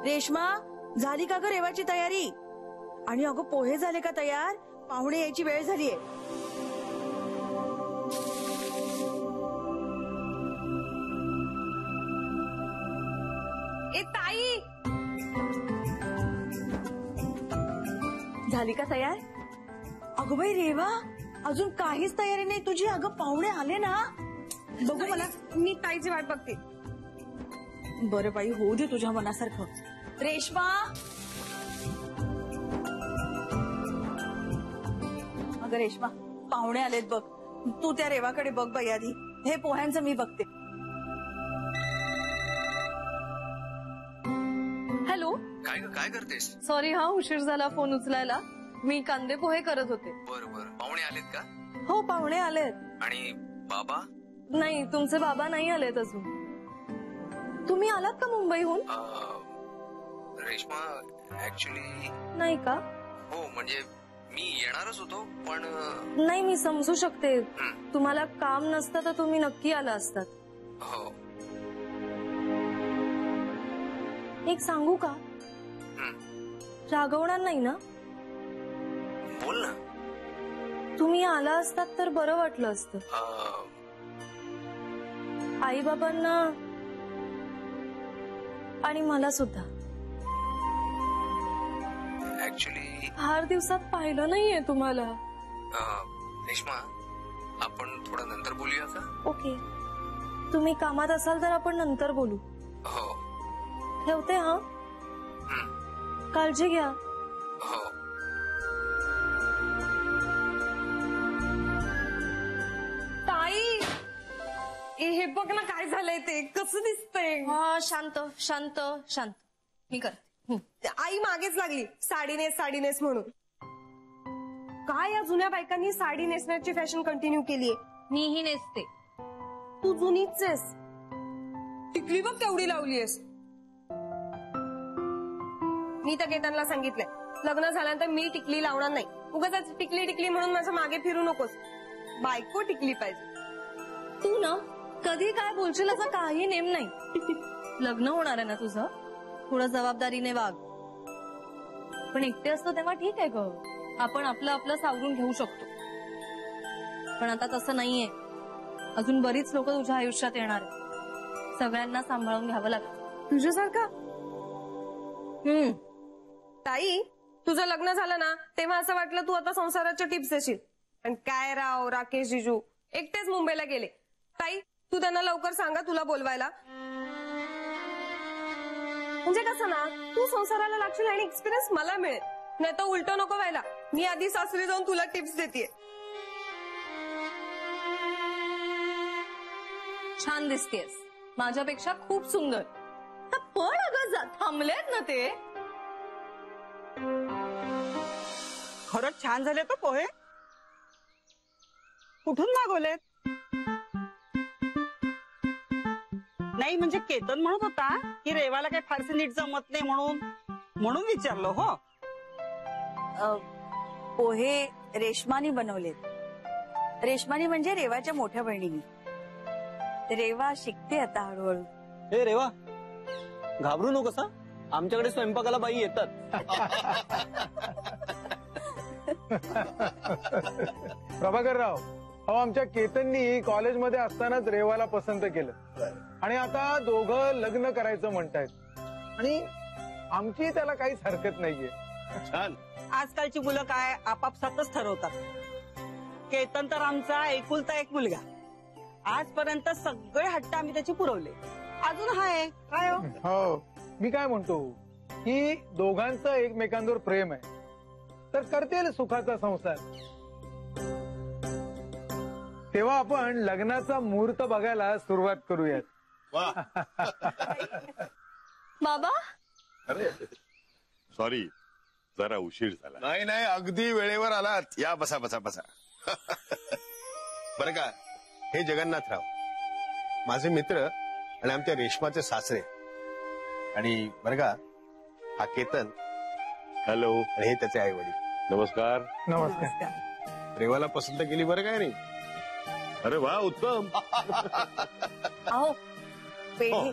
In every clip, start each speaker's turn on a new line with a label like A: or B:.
A: रेश्मा, झाली का ग रेवाची तयारी? आणि अगं पोहे झाले का तयार? पाहुणे यायची वेळ झालीये.
B: ए ताई,
A: झाली का तयार? अगं बाई रेवा, अजून काहीच तयारी नाही तुझी. अगं पाहुणे आले ना. बघू मला,
B: मी ताईची वाट बघते.
A: बरं बाई, होऊ दे तुझ्या मनासारखं. रेश्मा, अगं रेश्मा, पाहुणे आलेत बघ. तू त्या रेवाकडे बघ बाई आधी. हे पोह्यांचं मी बघते.
B: हॅलो,
C: काय करतेस?
B: सॉरी हा, उशीर झाला फोन उचलायला. मी कांदे पोहे करत होते.
C: बरं, पाहुणे आलेत का?
B: हो, पाहुणे आलेत.
C: आणि बाबा?
B: नाही, तुमचे बाबा नाही आलेत अजून. तुम्ही आलात का मुंबईहून?
C: रेश्मा, ऍक्च्युली
B: नाही का?
C: हो, म्हणजे मी येणारच होतो, पण
B: नाही, मी समजू शकते. तुम्हाला काम नसतं तर तुम्ही नक्की आला असतात.
C: हो.
B: एक सांगू का? रागवणार नाही ना?
C: बोल ना.
B: तुम्ही आला असतात तर बरं वाटलं असतं. आई बाबांना आणि मला सुद्धा.
C: ऍक्च्युली
B: फार दिवसात पाहिलं नाहीये तुम्हाला.
C: रेश्मा, आपण थोडं नंतर बोलूया का?
B: ओके, तुम्ही कामात असाल तर आपण नंतर बोलू.
C: हो.
B: ठेवते हा. काळजी घ्या.
C: हो.
B: ताई, हे बघ ना काय झालंय ते. कसं दिसतंय?
A: हा, शांत शांत शांत. मी करते.
B: आई मागेच लागली, साडी नेस म्हणून. काय या जुन्या बायकांनी साडी नेसण्याची फॅशन कंटिन्यू केलीये.
A: मीही नेसते.
B: तू जुनीच आहेस. टिकली बघ केवढी लावलीयस. मी तर केतनला सांगितलंय, लग्न झाल्यानंतर मी टिकली लावणार नाही. उगाच टिकली म्हणून माझ्या मागे फिरू नकोस. बायको टिकली पाहिजे. तू ना कधी काय बोलशील असं काही नेम नाही. लग्न होणार आहे ना तुझं, थोडं जबाबदारीने वाग. पण एकटे असतो तेव्हा ठीक आहे ग, आपण आपलं सावरून घेऊ शकतो. पण आता तसं नाहीये. अजून बरीच लोक तुझ्या आयुष्यात येणार आहेत. सगळ्यांना सांभाळून घ्यावं लागतं. तुझ्यासारखा. ताई, तुझं लग्न झालं ना तेव्हा असं वाटलं तू आता संसाराच्या टिप्स देशील. पण काय राव, राकेश जिजू एकटेच मुंबईला गेले. ताई, तू त्यांना लवकर सांगा तुला बोलवायला. म्हणजे कसं ना, तू संसाराला लागशील आणि एक्सपिरियन्स मला मिळेल. नाही तर उलट नको व्हायला. मी आधी सासरी जाऊन तुला टिप्स देतेय. छान दिसतेस, माझ्यापेक्षा खूप सुंदर. पण अगं थांबलेत ना ते.
D: खरंच छान झाले तो पोहे. कुठून मागवलेत? नाही म्हणजे केतन म्हणत होता की रेवाला काही फारसे नीट जमत नाही म्हणून विचारलं. हो,
A: पोहे रेश्मानी बनवलेत. रेश्मानी म्हणजे रेवाच्या मोठ्या बहिणीनी. रेवा शिकते आता हळूहळू.
E: हे रेवा, घाबरू नकोस. आमच्याकडे स्वयंपाकाला बाई येतात.
F: प्रभाकरराव, अहो आमच्या केतननी कॉलेजमध्ये असतानाच रेवाला पसंत केलं आणि आता दोघं लग्न करायचं म्हणतायत. आणि आमची त्याला काहीच हरकत नाहीये.
E: छान.
D: आजकालची मुलं काय आपापसातच ठरवतात. केतन तर आमचा एकुलता एक मुलगा. आजपर्यंत सगळे हट्ट आम्ही त्याची पुरवले. अजून हाय काय हो?
F: हो, मी काय म्हणतो की दोघांचं एकमेकांवर प्रेम आहे तर करतील सुखाचा संसार. तेव्हा आपण लग्नाचा मुहूर्त बघायला सुरुवात करूयात.
B: बाबा,
G: अरे सॉरी, जरा उशीर झाला.
H: नाही, अगदी वेळेवर आलात. या, बसा. बरं का, हे जगन्नाथराव माझे मित्र आणि आमच्या रेश्माचे सासरे. आणि बरं का, हा केतन.
G: हॅलो.
H: आणि हे त्याचे आई वडील.
G: नमस्कार.
F: नमस्कार.
H: रेवाला पसंत केली बरं काय नाही.
G: अरे वा, उत्तम.
A: अहो पेढे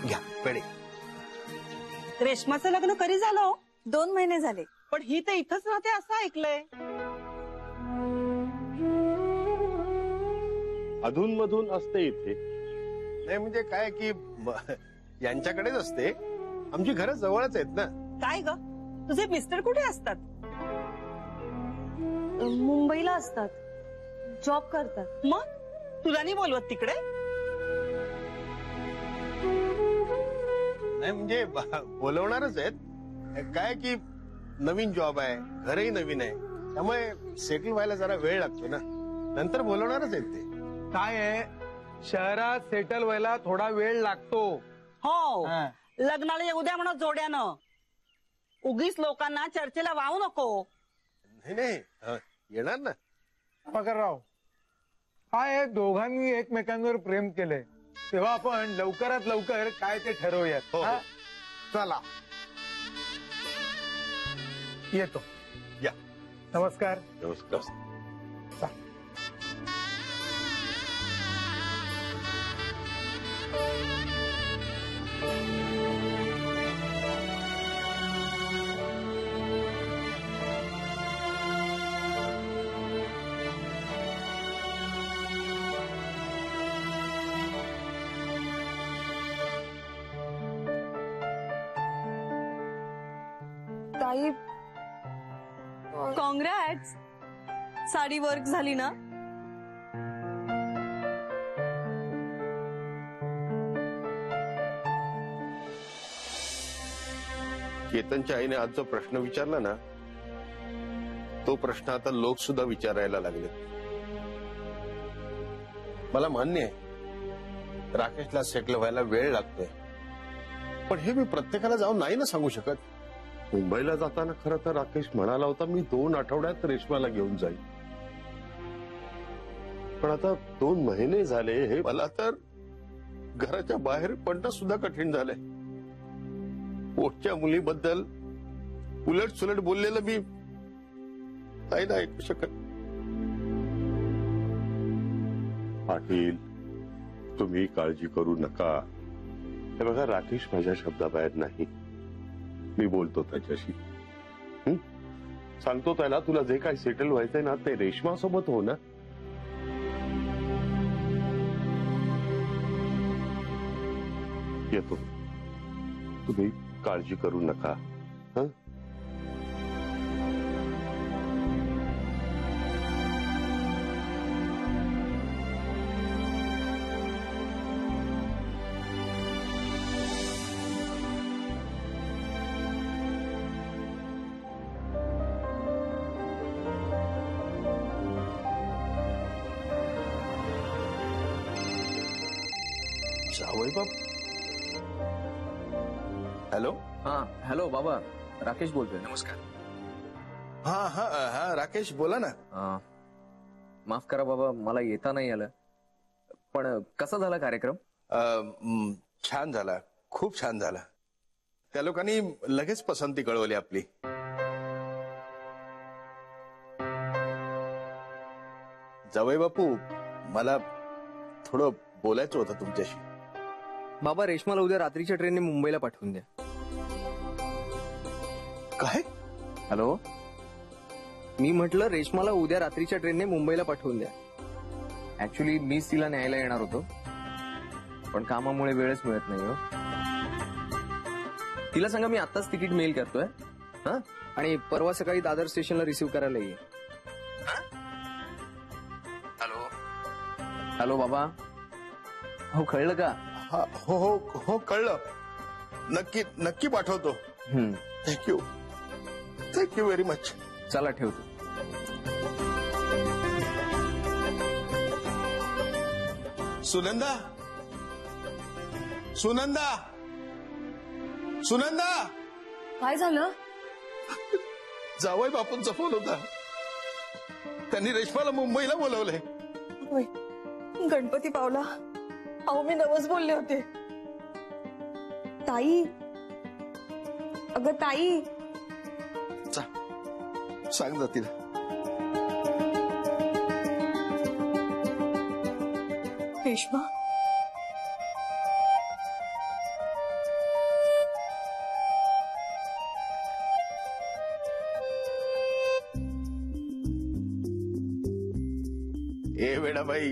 H: घ्या पेढे.
D: रेश्माचं लग्न कधी झालं हो?
A: 2 महिने झाले.
D: पण ही तर इथंच राहते असं ऐकलंय.
G: अधूनमधून असते इथे.
H: नाही म्हणजे काय की यांच्याकडेच असते. आमची घरं जवळच आहेत ना.
D: काय ग, तुझे मिस्टर कुठे असतात?
B: मुंबईला असतात, जॉब करतात.
D: मग तुला नाही बोलवत तिकडे?
H: नाही म्हणजे बोलवणारच आहेत. काय की नवीन जॉब आहे, घरही नवीन आहे, त्यामुळे सेटल व्हायला जरा वेळ लागतो ना. नंतर बोलवणारच आहेत ते.
F: काय आहे, शहरात सेटल व्हायला थोडा वेळ लागतो.
D: हो,
F: हा.
D: लग्नाला येऊ द्या म्हणत जोड्यानं. उगीच लोकांना चर्चेला वाहू नको.
H: नाही येणार ना.
F: प्रभाकरराव, काय आहे, दोघांनी एकमेकांवर प्रेम केलंय, तेव्हा आपण लवकरात लवकर काय ते ठरवूयात.
H: हो, हो.
F: हा? चला येतो.
H: या.
F: नमस्कार.
G: नमस्कार.
B: ताई, कॉंग्रॅट्स, साडी वर्क झाली ना?
H: केतनच्या आईने आज जो प्रश्न विचारला ना, तो प्रश्न आता लोक सुद्धा विचारायला लागले. मला मान्य आहे राकेशला सेटल व्हायला वेळ लागतोय, पण हे मी प्रत्येकाला जाऊन नाही ना सांगू शकत.
G: मुंबईला जाताना खरं तर राकेश म्हणाला होता मी 2 आठवड्यात रेश्माला घेऊन जाईल. पण आता 2 महिने झाले हे
H: मला तर घराच्या बाहेर पडणं सुद्धा कठीण झालंय. पोटच्या मुलीबद्दल उलट सुलट बोललेलं मी नाही ना ऐकू शकत.
G: पाटील, तुम्ही काळजी करू नका. हे बघा, राकेश माझ्या शब्दाबाहेर नाही. मी बोलतो त्याच्याशी. सांगतो त्याला तुला जे काही सेटल व्हायचंय ना ते रेश्मा सोबत हो ना. येतो. तुम्ही काळजी करू नका. हं?
H: जावई बाप. हॅलो.
E: हा हॅलो बाबा, राकेश बोलतोय.
C: नमस्कार.
H: हा हा हा राकेश बोला ना.
E: माफ करा बाबा, मला येता नाही आलं. पण कसा झाला कार्यक्रम?
H: छान झाला, खूप छान झाला. त्या लोकांनी लगेच पसंती कळवली आपली. जावई बापू, मला थोडं बोलायचं होतं तुमच्याशी.
E: बाबा, रेश्माला उद्या रात्रीच्या ट्रेनने मुंबईला पाठवून द्या.
H: काय?
E: हॅलो, मी म्हटलं रेश्माला उद्या रात्रीच्या ट्रेनने मुंबईला पाठवून द्या. ऍक्च्युली मीच तिला न्यायला येणार होतो, पण कामामुळे वेळच मिळत नाही हो. तिला सांगा मी आत्ताच तिकीट मेल करतोय. हा, आणि परवा सकाळी दादर स्टेशनला रिसीव्ह करायला ये.
C: हॅलो.
E: हॅलो बाबा, हो कळलं का?
H: हा, हो हो हो कळलं. नक्की नक्की पाठवतो. Thank you, thank you very much.
E: चला ठेवतो.
H: सुनंदा, सुनंदा, सुनंदा.
B: काय झालं?
H: जावई बापूंचा फोन होता. त्यांनी रेश्माला मुंबईला बोलवलंय.
B: होय, गणपती पावला. अहो, मी नवस बोलले होते. ताई, अगं ताई,
H: सांग जा तिला. बाई,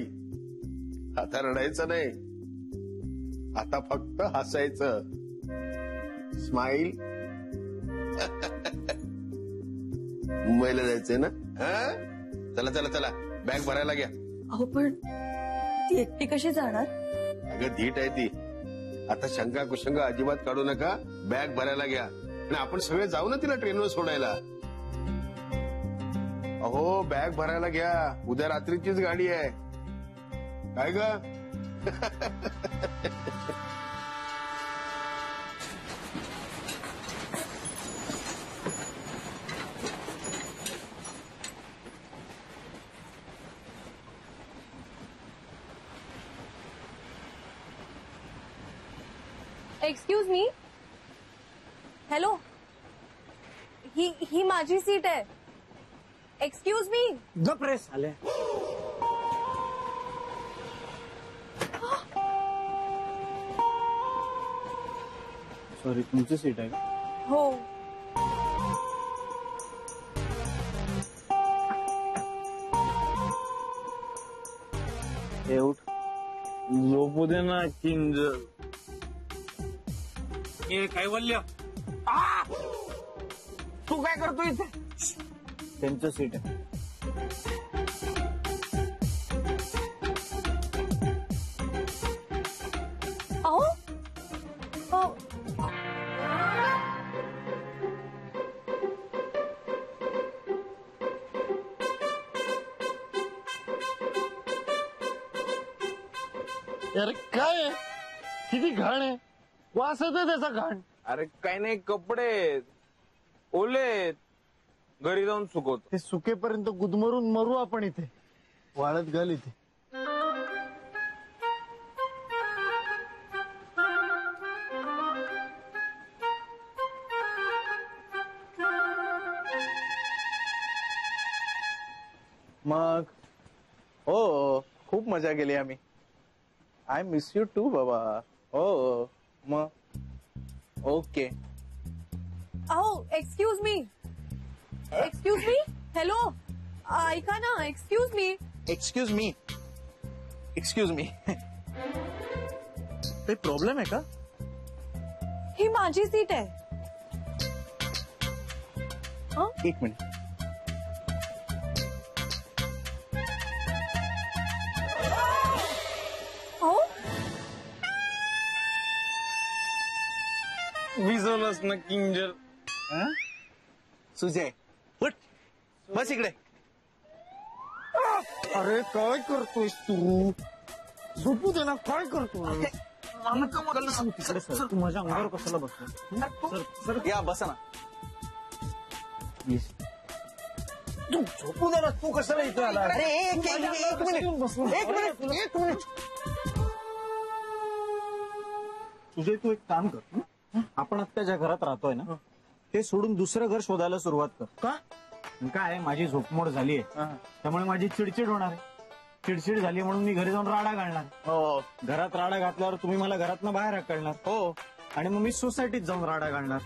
H: आता रडायचं नाही, आता फक्त हसायचं. स्माईल. मुंबईला जायचंय ना? हा? चला चला चला, बॅग भरायला घ्या.
A: अहो पण ती एकटी कशी जाणार?
H: अगं धीट आहे ती. आता शंका कुशंका अजिबात काढू नका, बॅग भरायला घ्या आणि आपण सगळे जाऊ ना तिला ट्रेनवर सोडायला. अहो बॅग भरायला घ्या, उद्या रात्रीचीच गाडी आहे. काय ग?
B: Excuse me. हॅलो, ही माझी सीट आहे. Excuse me.
F: गप रेस आले. सॉरी, तुमची सीट आहे का?
B: हो.
F: हे उठ, झोपू दे ना किंजल.
E: कैवल्य, तू काय करतो इथे?
F: त्यांचं सीट आहे.
B: अहो,
F: अरे काय आहे? किती घाण आहे, वास येतोय त्याचा घाण.
E: अरे काही नाही, कपडे ओले, घरी जाऊन सुकवतो.
F: ते सुकेपर्यंत गुदमरून मरू आपण इथे. वाळत घाल इथे. मग हो, खूप मजा केली आम्ही. आय मिस यू टू बाबा. हो मग ओके.
B: अहो, excuse me. Excuse me. Hello, ऐका ना. Excuse me.
F: Excuse me. Excuse me. काही प्रॉब्लेम आहे का?
B: ही माझी सीट आहे.
F: एक मिनिट.
B: अहो,
E: विजवलंच ना किंजल.
F: सुजय, उठ, बस इकडे. अरे काय करतोयस तू? झोपू दे ना. काय करतोय? तिकडे सर, तू माझ्या अंगावर कशाला बसतो? सर या, बसा ना. तू झोपू दे ना. तू कशाला इथे आला? अरे एक मिनिट. तुझे तू एक काम कर. आपण आत्ता ज्या घरात राहतोय ना, ते सोडून दुसरं घर शोधायला सुरुवात कर. का? काय, माझी झोपमोड झालीये, त्यामुळे माझी चिडचिड होणार आहे. चिडचिड झाली म्हणून मी घरी जाऊन राडा घालणार. हो, घरात राडा घातल्यावर तुम्ही मला घरातनं बाहेर हाकलणार. हो, आणि मग मी सोसायटीत जाऊन राडा घालणार.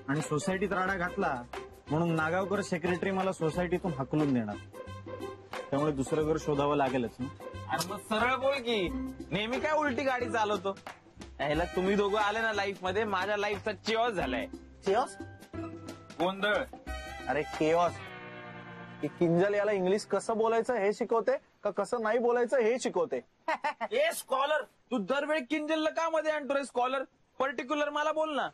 F: आणि सोसायटीत राडा घातला म्हणून नागावकर सेक्रेटरी मला सोसायटीतून हाकलून देणार. त्यामुळे दुसरं घर शोधावं लागेलच ना.
E: अरे मग सरळ बोल की, नेहमी काय उलटी गाडी चालवतो? याला तुम्ही दोघं आले ना लाईफ मध्ये, माझ्या लाईफचा चिओस झालाय.
F: केओस?
E: गोंधळ.
F: अरे केओस. किंजल याला इंग्लिश कसं बोलायचं हे शिकवते का कसं नाही बोलायचं हे शिकवते?
E: ए स्कॉलर, तू दरवेळी किंजलला का मध्ये आणतो रे? स्कॉलर पर्टिक्युलर मला बोल ना.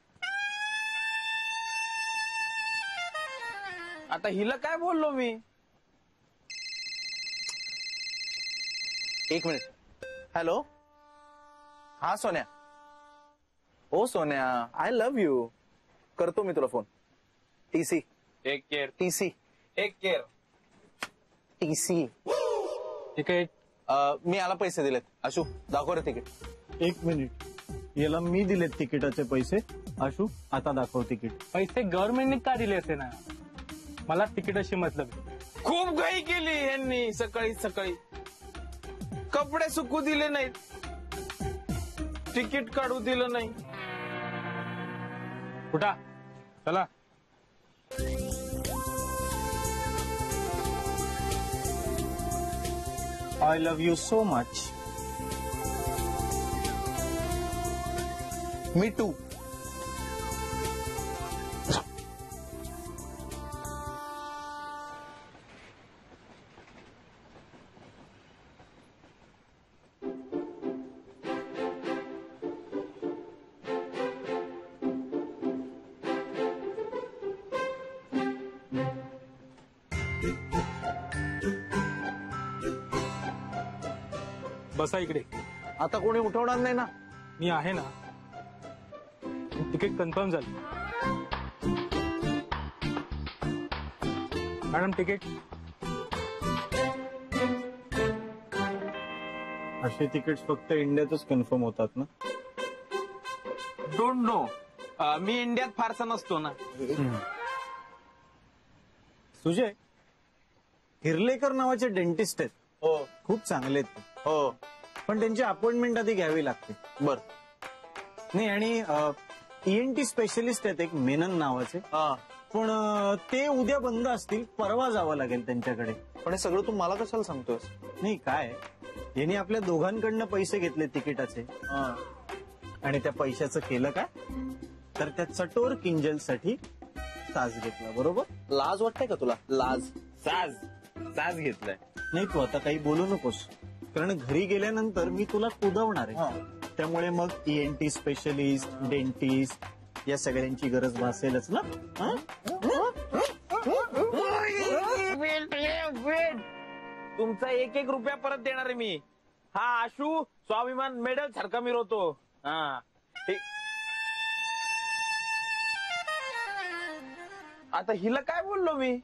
E: आता हिला काय बोललो मी?
F: एक मिनिट. हॅलो, हा सोन्या. ओ सोन्या, आय लव्ह यू. करतो मी तुला phone. TC.
E: Take care.
F: TC.
E: Take care.
F: TC.
E: ठीक आहे.
F: मी याला पैसे दिलेत. आशू, दाखव रे तिकीट. एक मिनिट. याला मी दिलेत तिकिटाचे पैसे. आशू, आता दाखव तिकीट.
I: पैसे गव्हर्नमेंटने का दिले असे ना? मला तिकिटाशी मतलब आहे.
E: खूप घाई केली यांनी सकाळी सकाळी. कपडे सुकू दिले नाहीत, तिकीट काढू दिलं नाही.
I: कुठा चला.
J: I love you so much.
F: Me too.
I: बसा इकडे.
F: आता कोणी उठवणार नाही ना?
I: मी आहे ना. तिकीट कन्फर्म झालं. Madam ticket.
J: असे तिकीट फक्त इंडियातच कन्फर्म होतात ना?
E: Don't know. मी इंडियात फारसा नसतो ना.
J: सुजय, हिरलेकर नावाचे डेंटिस्ट आहेत.
F: हो
J: खूप चांगले आहेत.
F: हो.
J: पण त्यांची अपॉइंटमेंट आधी घ्यावी लागते.
F: बर.
J: नाही, आणि ENT स्पेशलिस्ट आहेत एक मेनन नावाचे.
F: हा.
J: पण ते उद्या बंद असतील. परवा जावं लागेल त्यांच्याकडे.
F: पण हे सगळं तू मला कशाला सांगतोस?
J: नाही काय, यांनी आपल्या दोघांकडनं पैसे घेतले तिकिटाचे. आणि त्या पैशाचं केलं काय, तर त्या चटोर किंजलसाठी साज घेतला. बरोबर?
F: लाज वाटते का तुला? लाज?
J: साज घेतलाय. नाही, तू आता काही बोलू नकोस, कारण घरी गेल्यानंतर मी तुला कुदवणार आहे. त्यामुळे मग ENT स्पेशलिस्ट, डेंटिस्ट या सगळ्यांची गरज भासेलच ना.
E: तुमचा 1-1 रुपया परत देणार आहे मी. हा आशू स्वाभिमान मेडल सारखा मिरवतो. हा, आता हिला काय बोललो मी?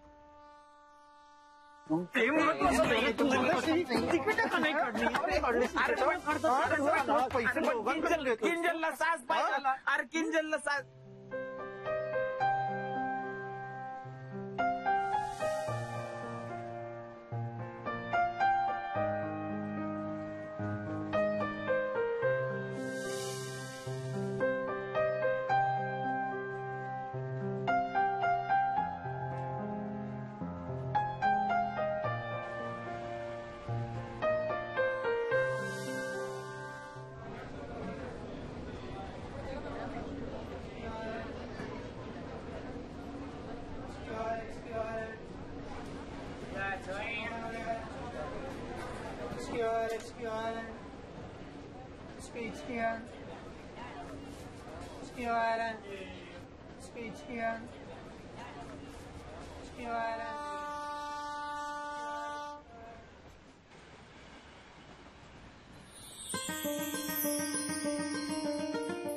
E: किंजलला साज पाहिजे. अरे किंजलला साज.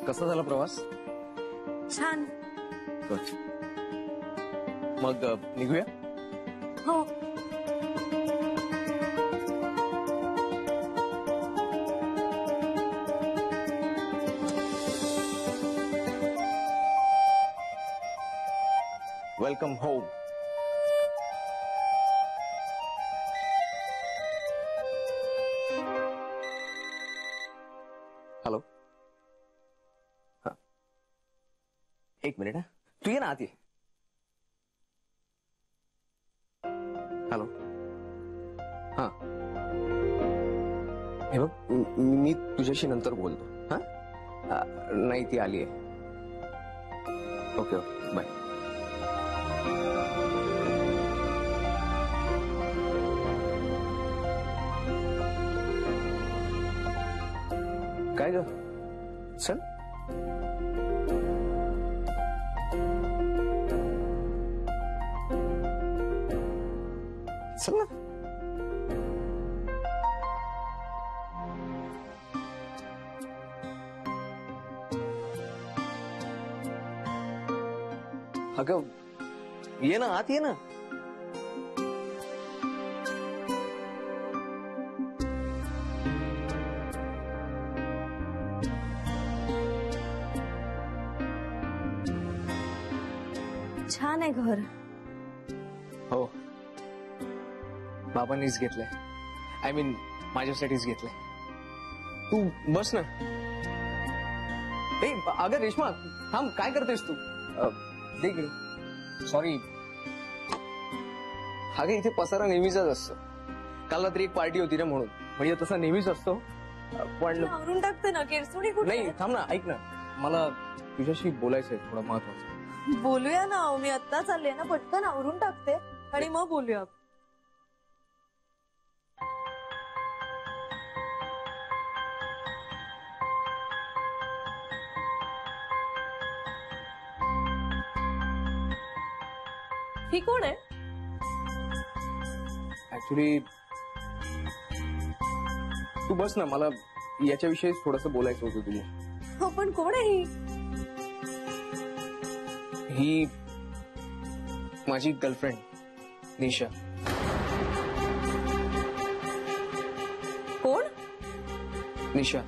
E: कसा झाला प्रवास?
A: छान.
E: मग निघूया.
A: हो.
E: Welcome home. हॅलो. हा, एक मिनिट. तू ये ना आत ये. हॅलो. हा, हे बघ, मी तुझ्याशी नंतर बोलतो. हा, नाही ती आली आहे. Okay okay, bye. काय ग, चल. चल ना. अगं ये ना, आत ये ना.
A: छान आहे घर.
E: हो, बाबांनीच घेतलंय. आय मीन माझ्यासाठीच घेतलंय. तू बस ना. अगं रेश्मा, थांब. काय करतेस तू? दे इकडे. सॉरी. अगं इथे पसारा नेहमीचाच असतो. काल रात्री एक पार्टी होती ना म्हणून. म्हणजे तसा नेहमीच असतो पण
B: आवरून टाकते ना. केरसुणी कुठे
E: नाही
B: आहे?
E: थांब ना, ऐक ना, मला तुझ्याशी बोलायचं आहे थोडं महत्वाचं.
B: बोलूया ना. मी आत्ता चालले ना, पटकन आवरून टाकते आणि मग बोलूया. ही कोण आहे?
E: ऍक्च्युली तू बस ना, मला याच्याविषयी थोडस बोलायचं होतं तुला.
B: हो, पण कोण आहे ही?
E: ही माझी गर्लफ्रेंड निशा.
B: कोण?
E: निशा